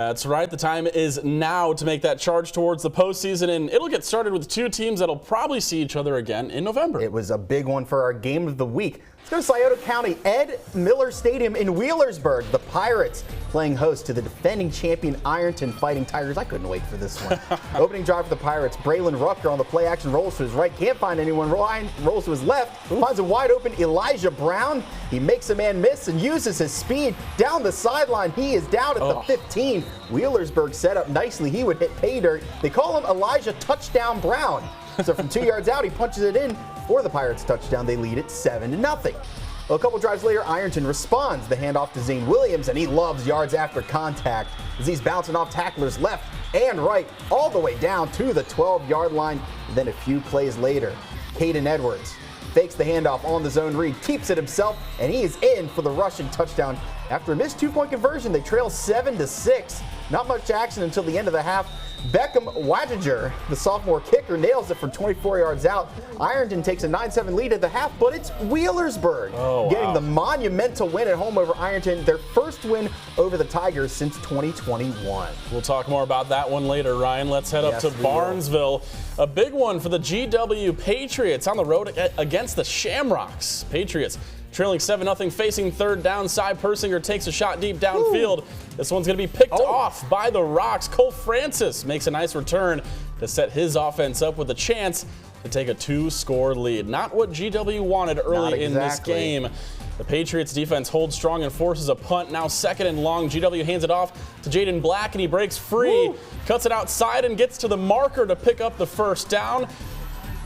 That's right. The time is now to make that charge towards the postseason, and it'll get started with two teams that'll probably see each other again in November. It was a big one for our game of the week. Let's go to Scioto County Ed Miller Stadium in Wheelersburg. The Pirates playing host to the defending champion Ironton Fighting Tigers. I couldn't wait for this one. Opening drive for the Pirates. Braylon Rucker on the play action rolls to his right. Can't find anyone. Ryan rolls to his left. Finds a wide open Elijah Brown. He makes a man miss and uses his speed down the sideline. He is down at the 15. Wheelersburg set up nicely. He would hit pay dirt. They call him Elijah Touchdown Brown. So from 2 yards out, he punches it in for the Pirates touchdown. They lead it 7-0. Well, a couple drives later, Ironton responds. The handoff to Zane Williams, and he loves yards after contact as he's bouncing off tacklers left and right all the way down to the 12-yard line. And then a few plays later, Caden Edwards fakes the handoff on the zone read, keeps it himself, and he is in for the rushing touchdown. After a missed two-point conversion, they trail 7-6. Not much action until the end of the half. Beckham Wadiger, the sophomore kicker, nails it from 24 yards out. Ironton takes a 9-7 lead at the half, but it's Wheelersburg getting the monumental win at home over Ironton, their first win over the Tigers since 2021. We'll talk more about that one later, Ryan. Let's head up to Barnesville. A big one for the GW Patriots on the road against the Shamrocks. Patriots trailing 7-0, facing third down. Cy Persinger takes a shot deep downfield. This one's going to be picked off by the Rocks. Cole Francis makes a nice return to set his offense up with a chance to take a 2-score lead. Not what GW wanted early in this game. The Patriots defense holds strong and forces a punt. Now 2nd and long. GW hands it off to Jaden Black, and he breaks free. Cuts it outside and gets to the marker to pick up the first down.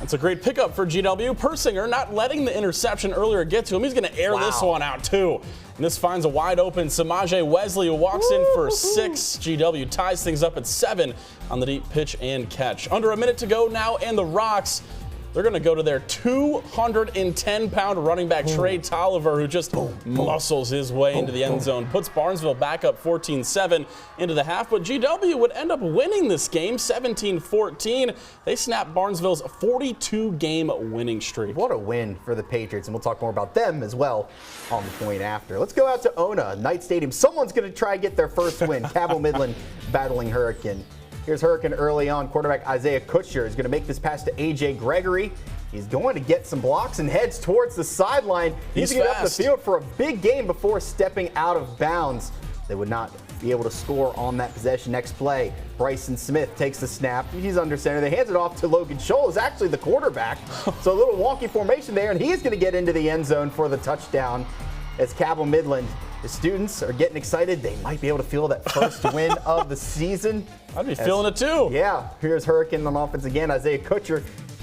That's a great pickup for GW. Persinger not letting the interception earlier get to him. He's going to air this one out too. And this finds a wide open Samaje Wesley, who walks in for 6. GW ties things up at 7 on the deep pitch and catch. Under a minute to go now, and the Rocks, they're going to go to their 210-pound running back, Trey Tolliver, who just muscles his way into the end zone. Puts Barnesville back up 14-7 into the half, but GW would end up winning this game 17-14. They snap Barnesville's 42-game winning streak. What a win for the Patriots, and we'll talk more about them as well on the point after. Let's go out to Ona, Knight Stadium. Someone's going to try and get their first win. Cabell Midland battling Hurricane. Here's Hurricane early on. Quarterback Isaiah Kutcher is going to make this pass to A.J. Gregory. He's going to get some blocks and heads towards the sideline. He's going to get up the field for a big gain before stepping out of bounds. They would not be able to score on that possession. Next play, Bryson Smith takes the snap. He's under center. They hands it off to Logan Scholl, actually the quarterback. So a little wonky formation there, and he's going to get into the end zone for the touchdown. As Cabell Midland, the students are getting excited. They might be able to feel that first win of the season. I'd be feeling it too. Yeah, here's Hurricane on offense again. Isaiah Kutcher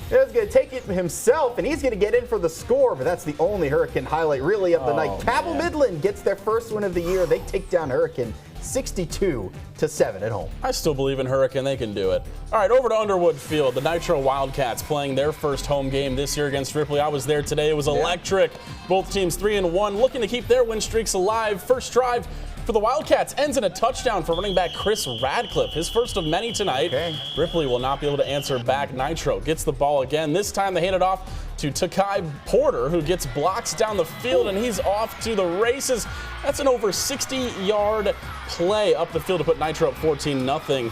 is going to take it himself, and he's going to get in for the score, but that's the only Hurricane highlight really of the night. Cabell Midland gets their first win of the year. They take down Hurricane 62-7 at home. I still believe in Hurricane. They can do it. All right, over to Underwood Field. The Nitro Wildcats playing their first home game this year against Ripley. I was there today. It was electric. Both teams 3-1, looking to keep their win streaks alive. First drive for the Wildcats ends in a touchdown for running back Chris Radcliffe, his first of many tonight. Ripley will not be able to answer back. Nitro gets the ball again. This time they hand it off to Takai Porter, who gets blocks down the field, and he's off to the races. That's an over 60-yard play up the field to put Nitro up 14-0.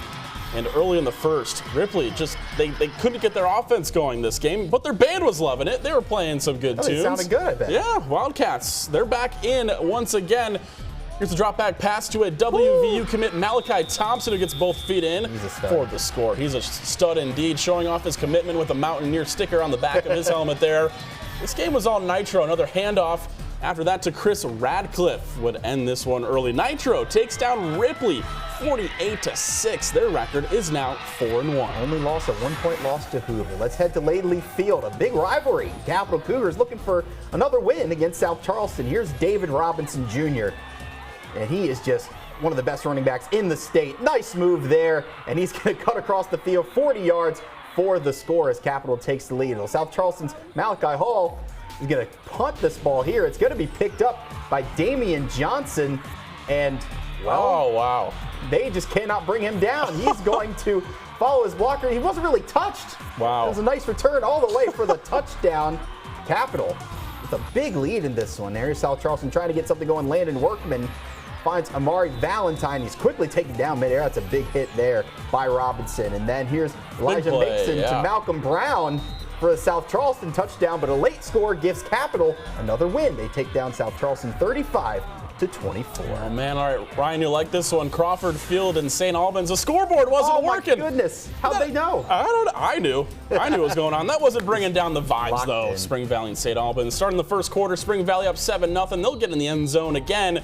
And early in the first, Ripley just, they couldn't get their offense going this game, but their band was loving it. They were playing some good tunes. It sounded good, I bet. Yeah, Wildcats, they're back in once again. Here's a drop back pass to a WVU commit, Malachi Thompson, who gets both feet in for the score. He's a stud indeed, showing off his commitment with a Mountaineer sticker on the back of his helmet there. This game was all Nitro. Another handoff after that to Chris Radcliffe would end this one early. Nitro takes down Ripley 48-6. Their record is now 4-1. Only loss, a 1-point loss to Hoover. Let's head to Laidley Field, a big rivalry. Capital Cougars looking for another win against South Charleston. Here's David Robinson Jr., and he is just one of the best running backs in the state. Nice move there, and he's going to cut across the field 40 yards for the score as Capital takes the lead. Well, South Charleston's Malachi Hall is going to punt this ball here. It's going to be picked up by Damian Johnson, and well, they just cannot bring him down. He's going to follow his blocker. He wasn't really touched. Wow. It was a nice return all the way for the touchdown. Capital with a big lead in this one. There's South Charleston trying to get something going. Landon Workman finds Amari Valentine. He's quickly taken down midair. That's a big hit there by Robinson. And then here's Elijah Mason to Malcolm Brown for the South Charleston touchdown, but a late score gives Capital another win. They take down South Charleston 35-24. Oh man, all right, Ryan, you like this one. Crawford Field in St. Albans. The scoreboard wasn't working. Oh my goodness, how'd they know? I knew what was going on. That wasn't bringing down the vibes though. Spring Valley and St. Albans. Starting the first quarter, Spring Valley up 7-0. They'll get in the end zone again.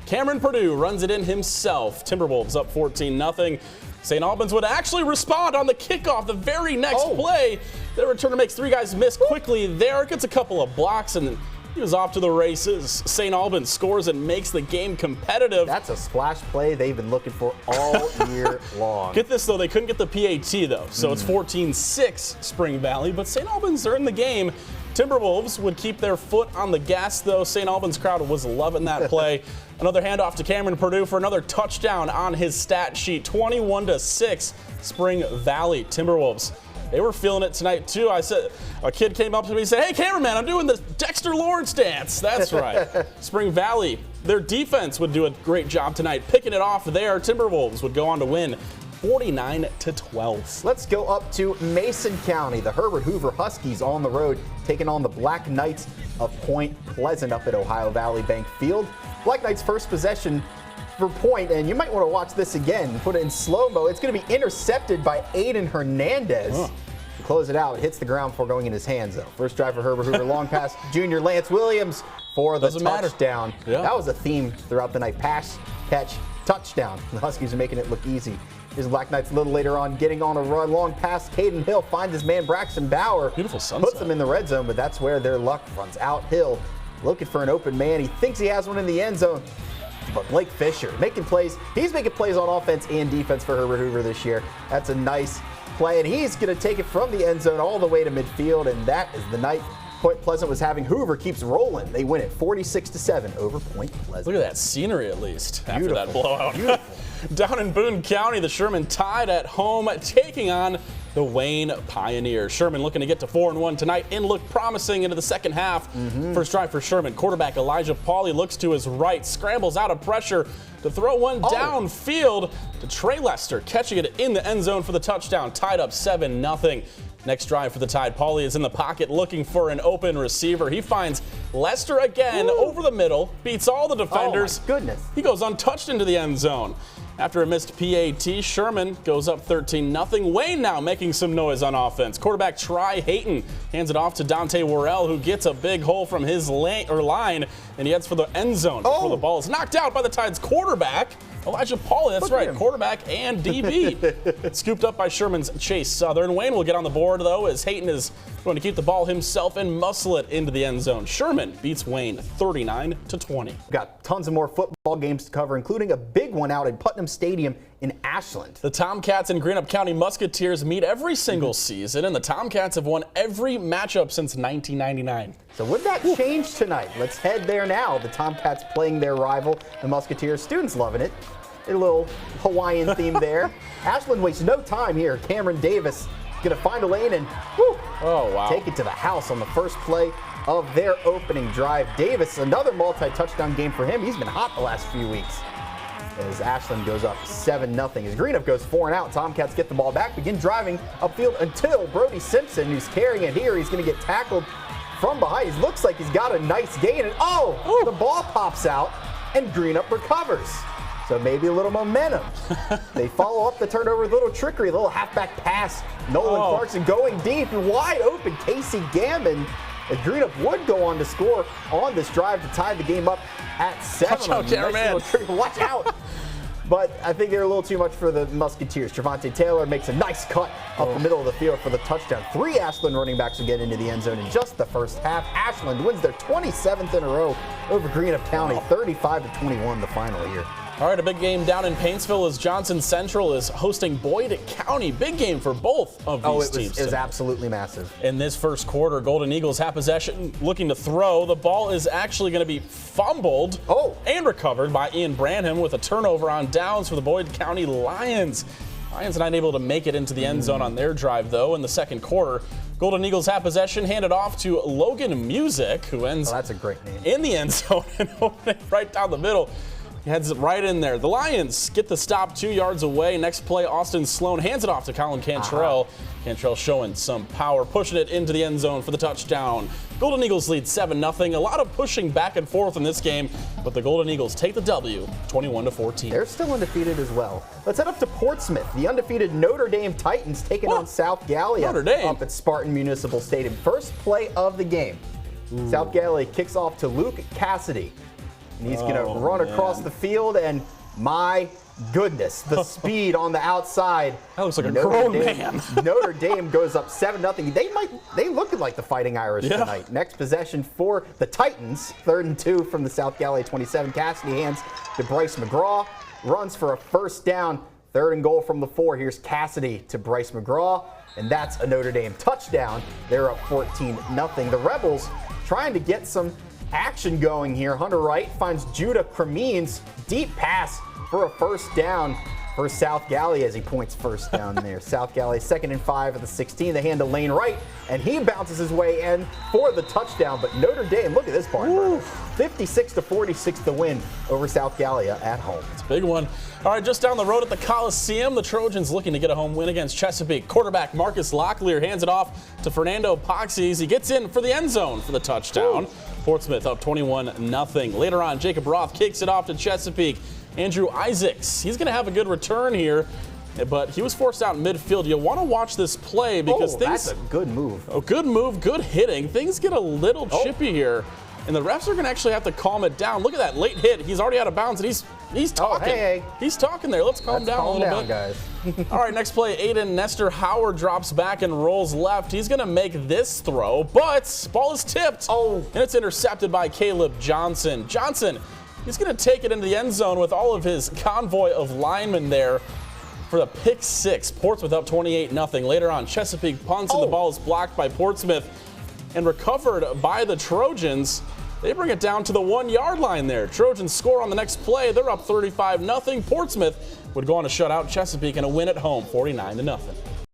Cameron Purdue runs it in himself. Timberwolves up 14-0. St. Albans would actually respond on the kickoff the very next play. The returner makes 3 guys miss quickly there. Gets a couple of blocks and he was off to the races. St. Albans scores and makes the game competitive. That's a splash play they've been looking for all year long. Get this though, they couldn't get the PAT though. So it's 14-6 Spring Valley, but St. Albans are in the game. Timberwolves would keep their foot on the gas though. St. Albans crowd was loving that play. Another handoff to Cameron Purdue for another touchdown on his stat sheet. 21-6 Spring Valley Timberwolves. They were feeling it tonight too. I said, a kid came up to me and said, "Hey cameraman, I'm doing the Dexter Lawrence dance." That's right. Spring Valley, their defense would do a great job tonight, picking it off there. Timberwolves would go on to win 49-12. Let's go up to Mason County. The Herbert Hoover Huskies on the road, taking on the Black Knights of Point Pleasant up at Ohio Valley Bank Field. Black Knights' first possession for Point, and you might want to watch this again, put it in slow-mo. It's going to be intercepted by Aiden Hernandez. To close it out, it hits the ground before going in his hands, though. First drive for Herbert Hoover, long pass, junior Lance Williams for the touchdown. That was a theme throughout the night. Pass, catch, touchdown. The Huskies are making it look easy. Here's the Black Knights a little later on, getting on a run, long pass. Caden Hill finds his man Braxton Bauer. Beautiful sunset. Puts them in the red zone, but that's where their luck runs out. Hill looking for an open man. He thinks he has one in the end zone. But Blake Fisher making plays. He's making plays on offense and defense for Herbert Hoover this year. That's a nice play, and he's going to take it from the end zone all the way to midfield, and that is the night Point Pleasant was having. Hoover keeps rolling. They win it 46-7 over Point Pleasant. Look at that scenery, at least, after that blowout. Down in Boone County, the Sherman Tide at home taking on the Wayne Pioneers. Sherman looking to get to 4-1 tonight and look promising into the second half. First drive for Sherman. Quarterback Elijah Pauly looks to his right, scrambles out of pressure to throw one downfield to Trey Lester, catching it in the end zone for the touchdown. Tied up 7-0. Next drive for the Tide. Pauly is in the pocket looking for an open receiver. He finds Lester again over the middle, beats all the defenders. Oh my goodness. He goes untouched into the end zone. After a missed PAT, Sherman goes up 13-0. Wayne now making some noise on offense. Quarterback Try Hayton hands it off to Dante Worrell, who gets a big hole from his line, and he heads for the end zone before the ball is knocked out by the Tide's quarterback, Elijah Pauly. That's right, quarterback and DB. Scooped up by Sherman's Chase Southern. Wayne will get on the board, though, as Hayton is going to keep the ball himself and muscle it into the end zone. Sherman beats Wayne 39-20. Got tons of more football games to cover, including a big one out at Putnam Stadium in Ashland. The Tomcats and Greenup County Musketeers meet every single season, and the Tomcats have won every matchup since 1999. So would that change tonight? Let's head there now. The Tomcats playing their rival, the Musketeers. Students loving it. A little Hawaiian theme there. Ashland wastes no time here. Cameron Davis going to find a lane and take it to the house on the first play of their opening drive. Davis, another multi-touchdown game for him. He's been hot the last few weeks. As Ashland goes up 7-0. As Greenup goes 4 and out, Tomcats get the ball back, begin driving upfield until Brody Simpson, who's carrying it here, he's going to get tackled from behind. He looks like he's got a nice gain, and the ball pops out, and Greenup recovers. So maybe a little momentum. They follow up the turnover with a little trickery, a little halfback pass. Nolan Clarkson going deep, wide open. Casey Gammon. Greenup would go on to score on this drive to tie the game up at 7. Watch out, cameraman. Watch out. But I think they're a little too much for the Musketeers. Trevante Taylor makes a nice cut up the middle of the field for the touchdown. 3 Ashland running backs will get into the end zone in just the first half. Ashland wins their 27th in a row over Greenup County, 35-21 the final here. All right, a big game down in Paintsville as Johnson Central is hosting Boyd County. Big game for both of these teams. It was absolutely massive. In this first quarter, Golden Eagles have possession, looking to throw. The ball is actually going to be fumbled and recovered by Ian Branham with a turnover on downs for the Boyd County Lions. Lions not able to make it into the end zone on their drive, though, in the second quarter. Golden Eagles have possession, handed off to Logan Music, who ends that's a great name. in the end zone and opening right down the middle. He heads it right in there. The Lions get the stop 2 yards away. Next play, Austin Sloan hands it off to Colin Cantrell. Cantrell showing some power, pushing it into the end zone for the touchdown. Golden Eagles lead 7-0. A lot of pushing back and forth in this game, but the Golden Eagles take the W, 21-14. They're still undefeated as well. Let's head up to Portsmouth. The undefeated Notre Dame Titans taking on South Gallia up at Spartan Municipal Stadium. First play of the game. South Gallia kicks off to Luke Cassidy. And he's going to run across the field, and my goodness, the speed on the outside. That looks like a grown man. Notre Dame goes up 7-0. They look like the Fighting Irish tonight. Next possession for the Titans, 3rd and 2 from the South Gallia 27. Cassidy hands to Bryce McGraw, runs for a first down, 3rd and goal from the 4. Here's Cassidy to Bryce McGraw, and that's a Notre Dame touchdown. They're up 14-0. The Rebels trying to get some action going here. Hunter Wright finds Judah Cremines, deep pass for a first down for South Gallia as he points first down there. South Gallia 2nd and 5 at the 16. They hand to Lane Wright, and he bounces his way in for the touchdown. But Notre Dame, look at this barn burner. 56-46 the win over South Gallia at home. It's a big one. All right, just down the road at the Coliseum, the Trojans looking to get a home win against Chesapeake. Quarterback Marcus Locklear hands it off to Fernando Poxies. He gets in for the end zone for the touchdown. Portsmouth up 21-0. Later on, Jacob Roth kicks it off to Chesapeake. Andrew Isaacs, he's going to have a good return here, but he was forced out in midfield. You'll want to watch this play because that's a good move. Good move, good hitting. Things get a little chippy here, and the refs are going to actually have to calm it down. Look at that late hit. He's already out of bounds, and he's talking. Hey. He's talking there. Let's calm down a little bit. Guys. All right, next play, Aiden Nestor Howard drops back and rolls left. He's going to make this throw, but ball is tipped, and it's intercepted by Caleb Johnson. He's going to take it into the end zone with all of his convoy of linemen there for the pick 6. Portsmouth up 28-0. Later on, Chesapeake punts, and the ball is blocked by Portsmouth and recovered by the Trojans. They bring it down to the 1-yard line there. Trojans score on the next play. They're up 35-0. Portsmouth would go on to shut out Chesapeake and a win at home, 49-0.